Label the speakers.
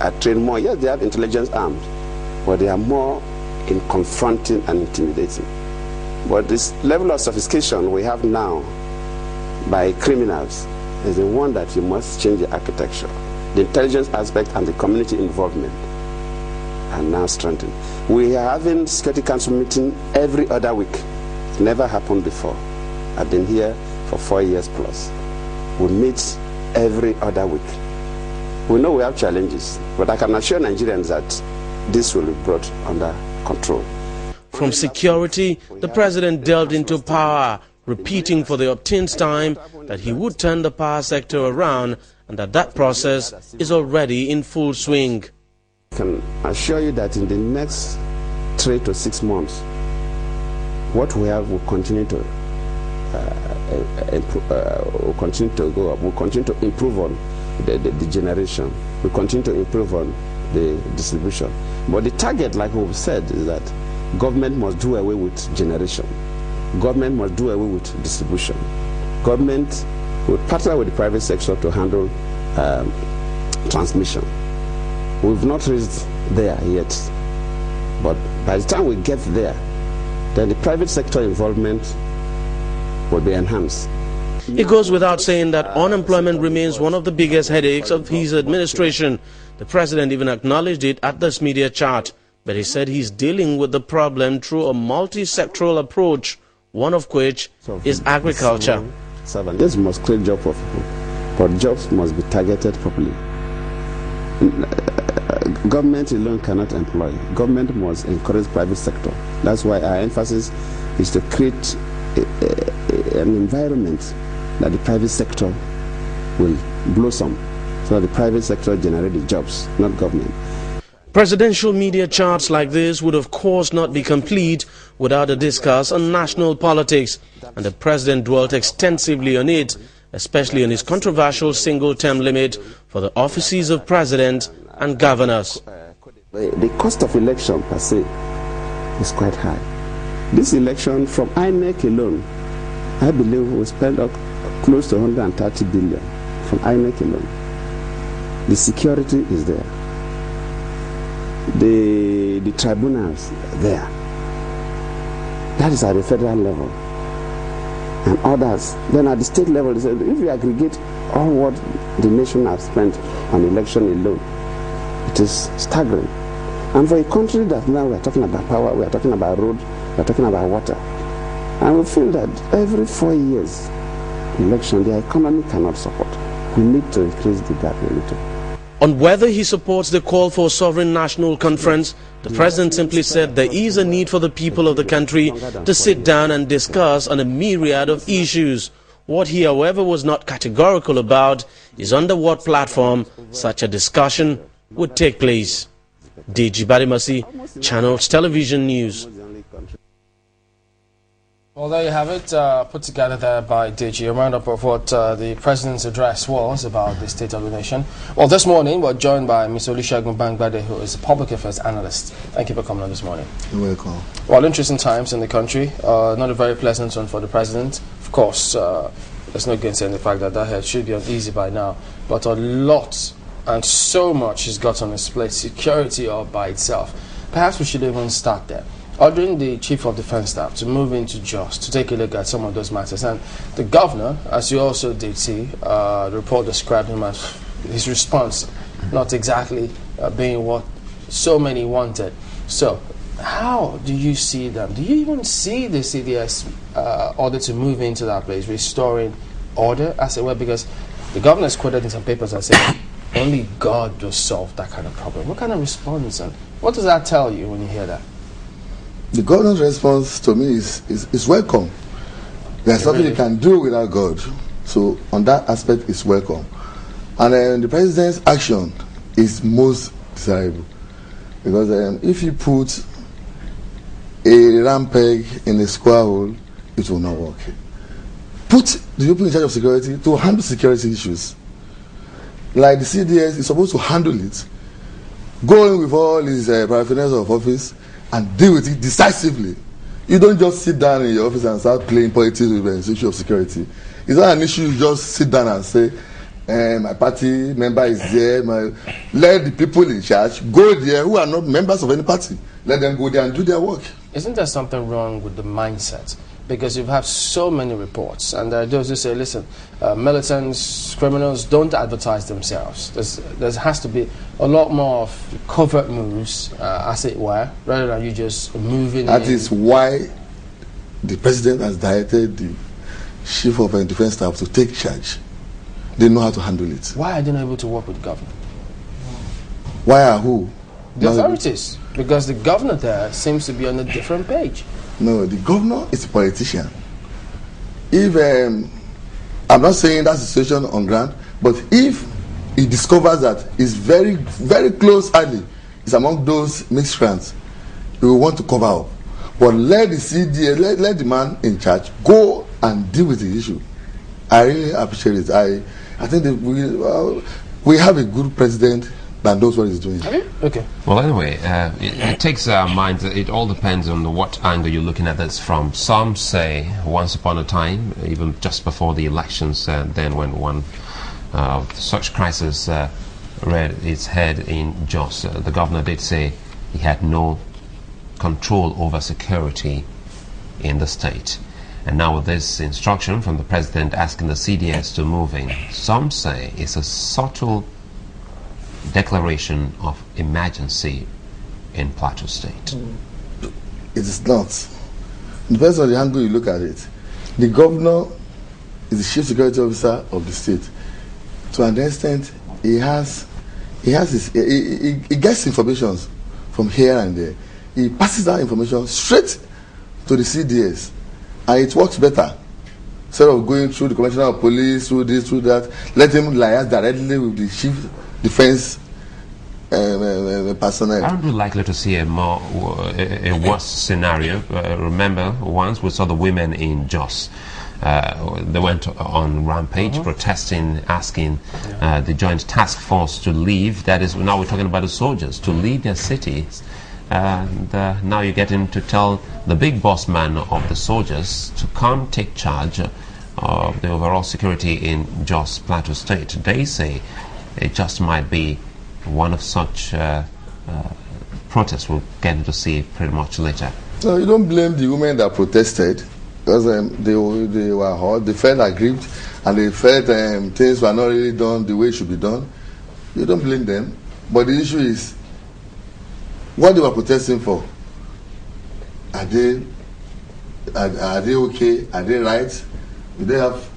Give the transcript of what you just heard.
Speaker 1: are trained more. Yes, they have intelligence arms, but they are more in confronting and intimidating. But this level of sophistication we have now by criminals is the one that you must change the architecture. The intelligence aspect and the community involvement are now strengthened. We are having Security Council meeting every other week. It never happened before. I've been here for 4 years plus. We meet every other week. We know we have challenges, but I can assure Nigerians that this will be brought under control.
Speaker 2: From security, the president delved into power, repeating for the upteenth time that he would turn the power sector around and that process is already in full swing.
Speaker 1: I can assure you that in the next 3 to 6 months, what we have will continue to go up. We'll continue to improve on the generation. We'll continue to improve on the distribution. But the target, like we've said, is that government must do away with generation. Government must do away with distribution. Government will partner with the private sector to handle transmission. We've not reached there yet. But by the time we get there, then the private sector involvement will be enhanced.
Speaker 2: It goes without saying that unemployment remains one of the biggest headaches of his administration. The president even acknowledged it at this media chat, but he said he's dealing with the problem through a multi-sectoral approach, one of which is agriculture.
Speaker 1: This must create jobs for people, but jobs must be targeted properly. Government alone cannot employ. Government must encourage private sector. That's why our emphasis is to create an environment that the private sector will blossom, so that the private sector generates the jobs, not government.
Speaker 2: Presidential media charts like this would of course not be complete without a discuss on national politics, and the president dwelt extensively on it, especially on his controversial single-term limit for the offices of president and governors.
Speaker 1: The cost of election per se is quite high. This election from INEC alone, I believe we spent up close to 130 billion from INEC alone. The security is there. The tribunals are there. That is at the federal level. And others. Then at the state level, if you aggregate all what the nation has spent on election alone, it is staggering. And for a country that now we are talking about power, we are talking about road, we are talking about water, and we feel that every 4 years election, the economy cannot support. We need to increase the gap a little.
Speaker 2: On whether he supports the call for a sovereign national conference, the president simply said there is a need for the people of the country to sit down and discuss on a myriad of issues. What he, however, was not categorical about is under what platform such a discussion would take place. DG Barimasi, Channels Television News.
Speaker 3: Well, there you have it, put together there by DG, a roundup of what the President's address was about the state of the nation. Well, this morning we're joined by Mr. Olusegun Bamgbade, who is a public affairs analyst. Thank you for coming on this morning.
Speaker 4: You're welcome.
Speaker 3: Well, interesting times in the country, not a very pleasant one for the President. Of course, there's no gainsaying the fact that that head should be uneasy by now, but a lot and so much has got on his plate, security all by itself. Perhaps we should even start there. Ordering the Chief of Defence Staff to move into JOS to take a look at some of those matters. And the Governor, as you also did see, the report described him as his response not exactly being what so many wanted. So, how do you see them? Do you even see the CDS order to move into that place, restoring order, as it were? Because the Governor is quoted in some papers and said, only God will solve that kind of problem. What kind of response, and what does that tell you when you hear that?
Speaker 4: The Governor's response to me is welcome. There's nothing you can do without God. So on that aspect, it's welcome. And the President's action is most desirable. Because if you put a round peg in a square hole, it will not work. Put the people in charge of security to handle security issues. Like the CDS is supposed to handle it. Go in with all his paraphernalia of office and deal with it decisively. You don't just sit down in your office and start playing politics with the issue of security. It's not an issue you just sit down and say, my party member is there. Let the people in charge go there who are not members of any party. Let them go there and do their work.
Speaker 3: Isn't there something wrong with the mindset? Because you've had so many reports, and those who say, listen, militants, criminals don't advertise themselves. There has to be a lot more of covert moves, as it were, rather than you just moving
Speaker 4: That is why the president has directed the chief of defense staff to take charge. They know how to handle it.
Speaker 3: Why are they not able to work with the governor?
Speaker 4: Why are who?
Speaker 3: The authorities. Because the governor there seems to be on a different page.
Speaker 4: No, the governor is a politician. If I'm not saying that's the situation on ground, but if he discovers that he's very, very close ally is among those miscreants, he will want to cover up. But let the CDA, let the man in charge go and deal with the issue. I really appreciate it. I think that we have a good president that knows what he's doing.
Speaker 3: Okay.
Speaker 5: Well, anyway, it takes our minds. It all depends on what angle you're looking at this from. Some say once upon a time, even just before the elections, then when one such crisis reared its head in Jos, the governor did say he had no control over security in the state. And now with this instruction from the president asking the CDS to move in, some say it's a subtle declaration of emergency in Plateau State.
Speaker 4: It is not. It depends on the angle you look at it. The governor is the chief security officer of the state. To an extent, he gets information from here and there. He passes that information straight to the CDS, and it works better. Instead of going through the commissioner of police, through this, through that, let him liaise directly with the chief defense personnel.
Speaker 5: Aren't we likely to see a worse scenario? Remember, once we saw the women in Jos. They went on rampage, protesting, asking the Joint Task Force to leave. That is, now we're talking about the soldiers, to leave their cities. And now you're getting to tell the big boss man of the soldiers to come take charge of the overall security in Jos Plateau State. They say it just might be one of such protests we'll get to see pretty much later.
Speaker 4: No, you don't blame the women that protested, because they were hot, they felt aggrieved, and they felt things were not really done the way it should be done. You don't blame them. But the issue is, what they were protesting for, are they okay? Are they right? Do they have